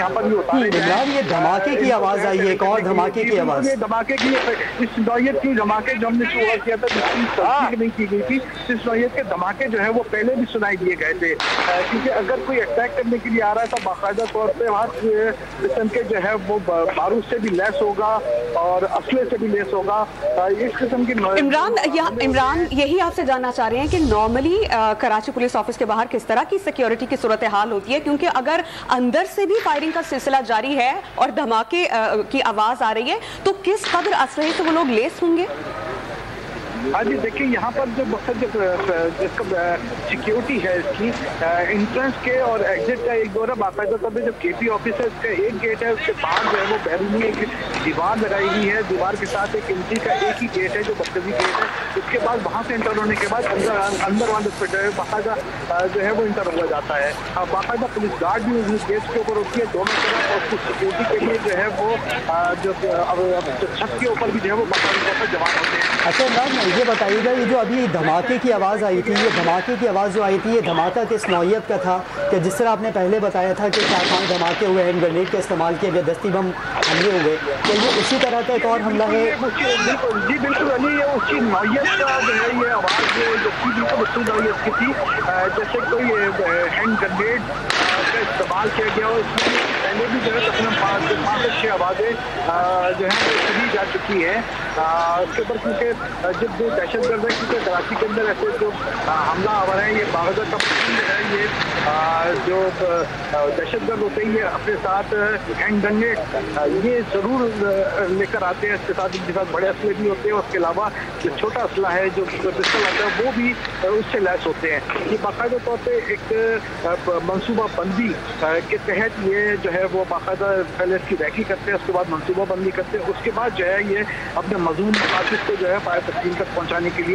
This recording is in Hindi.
यहाँ पर भी उतारे जाएं। ये धमाके की आवाज़ आई है, एक और धमाके की आवाज़। ये धमाके की इस नौयत की धमाके जो हमने शुरू किया था, जिसकी तस्दीक नहीं की गई थी, इस नौयत के धमाके जो है वो पहले भी सुनाई दिए गए थे। क्योंकि अगर कोई अटैक करने के लिए आ रहा है तो बाकायदा तौर पर वहाँ किस्म के जो है वो बारूद से भी लैस होगा और असले से भी लैस होगा। इस किस्म की इमरान यही आपसे जानना चाह रहे हैं कि नॉर्मली कराची पुलिस ऑफिस के बाहर किस तरह की सिक्योरिटी की सूरत हाल होती है, क्योंकि अगर अंदर से भी फायरिंग का सिलसिला जारी है और धमाके की आवाज आ रही है तो किस कदर असलहे से वो लोग लेस होंगे? हाँ जी, देखिए यहाँ पर जो सिक्योरिटी है इसकी इंट्रेंस के और एग्जिट का एक दौर है। बाकायदा तब जब केपी ऑफिस है उसका एक गेट है, उसके बाहर जो है वो बैरूनी एक दीवार लगाई हुई है, दीवार के साथ एक इंट्री का एक ही गेट है जो मरकजी गेट है। उसके बाद वहाँ से इंटर होने के बाद अंदर वाले जो है बाकायदा जो है वो इंटर हो जाता है। बाकायदा पुलिस गार्ड भी उस गेट के ऊपर होती है दोनों तरफ, और उसकी सिक्योरिटी के लिए जो है वो जो छत के ऊपर भी जो है वो बाकायदा जवान होते हैं। अच्छा इमरान, ये बताइएगा, ये जो अभी धमाके की आवाज़ आई थी, ये धमाके की आवाज़ जो आई थी, ये धमाका किस नौयत का था? कि जिस तरह आपने पहले बताया था कि 4-5 धमाके हुए, हैंड ग्रेनेड का इस्तेमाल किया गया, दस्ती बम हमले हुए, तो ये उसी तरह का एक और हमला है? जी बिल्कुल अली, ये उसी नौयत का जो है ये आवाज़ जो थी बिल्कुल उसी नौयत की थी। जैसे कोई हैंड ग्रेनेड का इस्तेमाल किया गया और इसमें पहले भी जो है तकरीबन 5 से 6 आवाज़ें जो है वो सुनी जा चुकी है। उसके ऊपर क्योंकि जब जो दहशतगर्द है, क्योंकि कराची के अंदर ऐसे जो हमला आवर है ये बागदा का है, ये जो दहशतगर्द होते हैं ये अपने साथ हैंड ग्रेनेड ये ज़रूर लेकर आते हैं। इसके साथ बड़े असले भी होते हैं, उसके अलावा जो छोटा असला है जो पिस्टल आता है वो भी उससे लैस होते हैं। ये बाकायदा तौर पर एक मनसूबा बंदी के तहत ये जो है वो बाकायदा पहले इसकी रैकी करते हैं, उसके बाद मनसूबा बंदी करते हैं, उसके बाद जो है ये अपने मजून मकासद को जो है फायर तस्लीम तक पहुँचाने के लिए